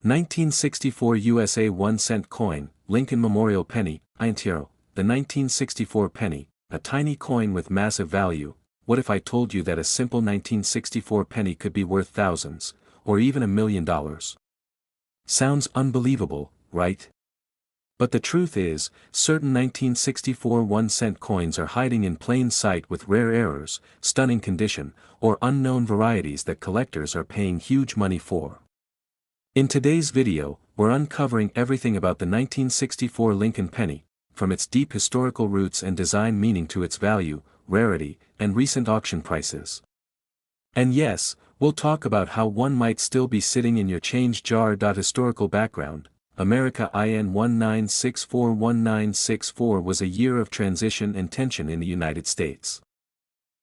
1964 USA 1-cent coin, Lincoln Memorial penny, youre, the 1964 penny, a tiny coin with massive value. What if I told you that a simple 1964 penny could be worth thousands, or even $1 million? Sounds unbelievable, right? But the truth is, certain 1964 1-cent coins are hiding in plain sight with rare errors, stunning condition, or unknown varieties that collectors are paying huge money for. In today's video, we're uncovering everything about the 1964 Lincoln penny, from its deep historical roots and design meaning to its value, rarity, and recent auction prices. And yes, we'll talk about how one might still be sitting in your change jar. Historical background: America IN 1964 was a year of transition and tension in the United States.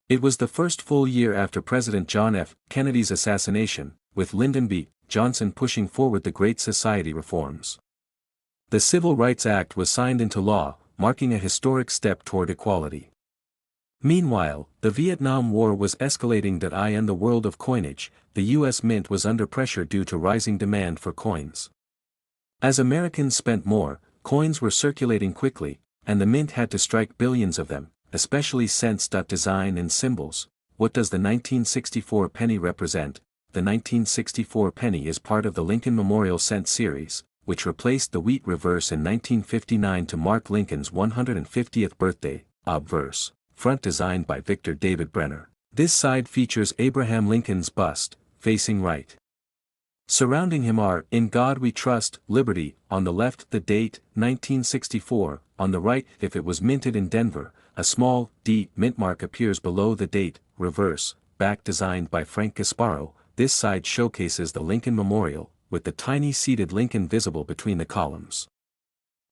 It was the first full year after President John F. Kennedy's assassination, with Lyndon B. Johnson pushing forward the Great Society reforms. The Civil Rights Act was signed into law, marking a historic step toward equality. Meanwhile, the Vietnam War was escalating. In the world of coinage, the U.S. Mint was under pressure due to rising demand for coins. As Americans spent more, coins were circulating quickly, and the Mint had to strike billions of them, especially cents. Design and symbols. What does the 1964 penny represent? The 1964 penny is part of the Lincoln Memorial Cent series, which replaced the wheat reverse in 1959 to mark Lincoln's 150th birthday. Obverse, front designed by Victor David Brenner. This side features Abraham Lincoln's bust, facing right. Surrounding him are "In God We Trust," "Liberty," on the left, the date, 1964, on the right, "If it was minted in Denver," a small D mint mark appears below the date, reverse, back designed by Frank Gasparo. This side showcases the Lincoln Memorial, with the tiny seated Lincoln visible between the columns.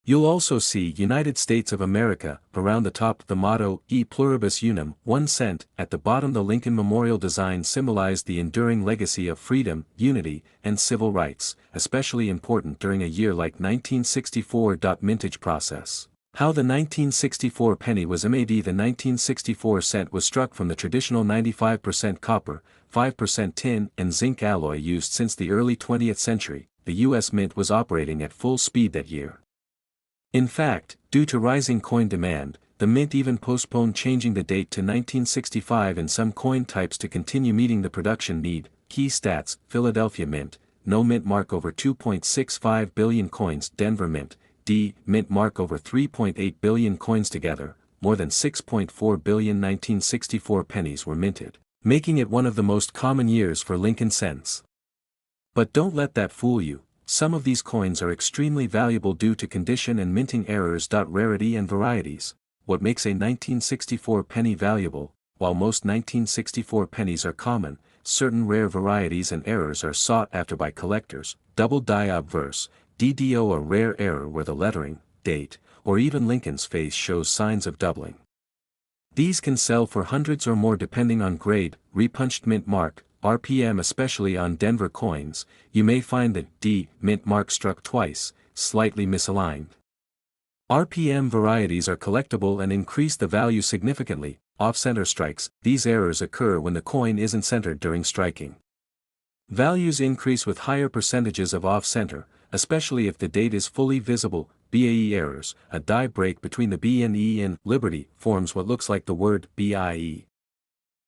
You'll also see United States of America around the top, the motto E pluribus unum, 1 cent. At the bottom, the Lincoln Memorial design symbolized the enduring legacy of freedom, unity, and civil rights, especially important during a year like 1964. Mintage process. How the 1964 penny was made. The 1964 cent was struck from the traditional 95% copper, 5% tin and zinc alloy used since the early 20th century. The U.S. Mint was operating at full speed that year. In fact, due to rising coin demand, the Mint even postponed changing the date to 1965 in some coin types to continue meeting the production need. Key stats: Philadelphia Mint, no mint mark over 2.65 billion coins. Denver Mint, D mint mark over 3.8 billion coins. Together, more than 6.4 billion 1964 pennies were minted, making it one of the most common years for Lincoln cents. But don't let that fool you. Some of these coins are extremely valuable due to condition and minting errors. Rarity and varieties. What makes a 1964 penny valuable? While most 1964 pennies are common, certain rare varieties and errors are sought after by collectors. Double die obverse, DDO, a rare error where the lettering, date, or even Lincoln's face shows signs of doubling. These can sell for hundreds or more depending on grade. Repunched mint mark, RPM. Especially on Denver coins, you may find the D mint mark struck twice, slightly misaligned. RPM varieties are collectible and increase the value significantly. Off-center strikes, these errors occur when the coin isn't centered during striking. Values increase with higher percentages of off-center, especially if the date is fully visible. BAE errors, a die break between the B and E in Liberty forms what looks like the word BIE.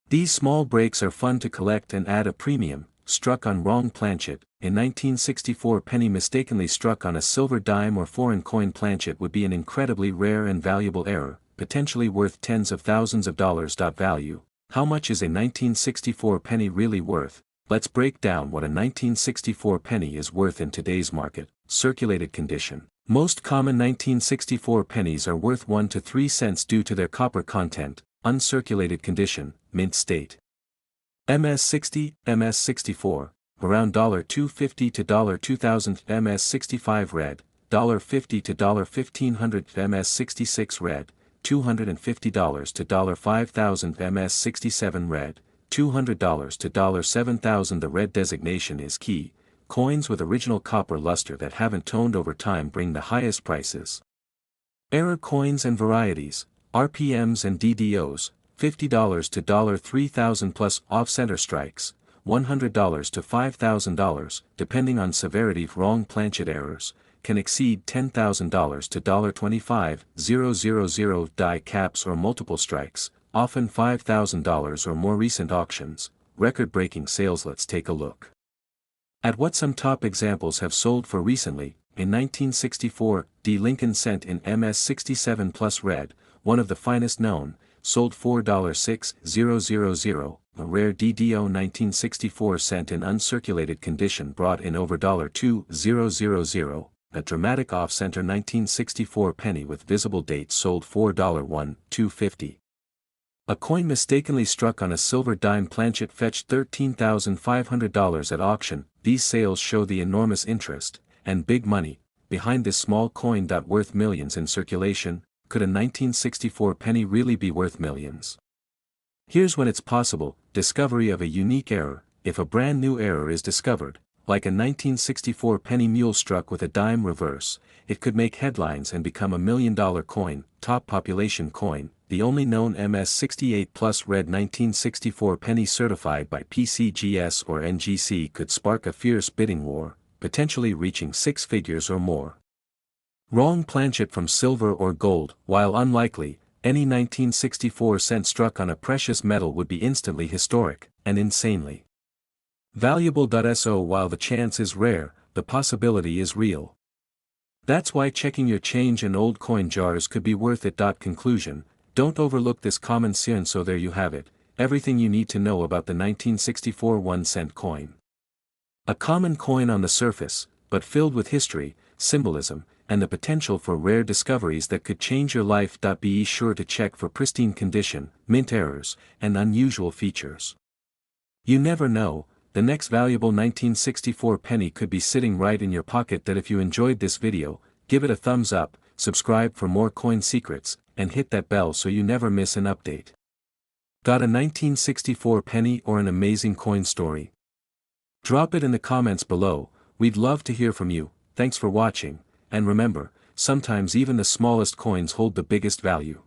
These small breaks are fun to collect and add a premium. Struck on wrong planchet. In 1964 penny mistakenly struck on a silver dime or foreign coin planchet would be an incredibly rare and valuable error, potentially worth tens of thousands of dollars. Value. How much is a 1964 penny really worth? Let's break down what a 1964 penny is worth in today's market. Circulated condition. Most common 1964 pennies are worth 1 to 3 cents due to their copper content. Uncirculated condition, mint state. MS60, MS64, around $2.50 to $2,000. MS65 red, $1.50 to $1,500. MS66 red, $250 to $5,000. MS67 red, $200 to $7,000. The red designation is key. Coins with original copper luster that haven't toned over time bring the highest prices. Error coins and varieties, RPMs and DDOs, $50 to $3,000 plus. Off-center strikes, $100 to $5,000, depending on severity. Wrong planchet errors can exceed $10,000 to $25,000. Die caps or multiple strikes, often $5,000 or more. Recent auctions, record-breaking sales. Let's take a look at what some top examples have sold for recently. In 1964, D. Lincoln cent in MS67 Plus Red, one of the finest known, sold $4.6000. A rare DDO 1964 cent in uncirculated condition brought in over $2,000. A dramatic off-center 1964 penny with visible date sold $4.1250. A coin mistakenly struck on a silver dime planchet fetched $13,500 at auction. These sales show the enormous interest and big money behind this small coin. Worth millions in circulation. Could a 1964 penny really be worth millions? Here's when it's possible. Discovery of a unique error. If a brand new error is discovered, like a 1964 penny mule struck with a dime reverse, it could make headlines and become $1 million coin. Top population coin. The only known MS68 Plus Red 1964 penny certified by PCGS or NGC could spark a fierce bidding war, potentially reaching six figures or more. Wrong planchet from silver or gold. While unlikely, any 1964 cent struck on a precious metal would be instantly historic and insanely valuable. So while the chance is rare, the possibility is real. That's why checking your change and old coin jars could be worth it. Conclusion: don't overlook this common sin. So there you have it, everything you need to know about the 1964 1-cent coin. A common coin on the surface, but filled with history, symbolism, and the potential for rare discoveries that could change your life. Be sure to check for pristine condition, mint errors, and unusual features. You never know, the next valuable 1964 penny could be sitting right in your pocket. If you enjoyed this video, give it a thumbs up, subscribe for more coin secrets, and hit that bell so you never miss an update. Got a 1964 penny or an amazing coin story? Drop it in the comments below. We'd love to hear from you. Thanks for watching, and remember, sometimes even the smallest coins hold the biggest value.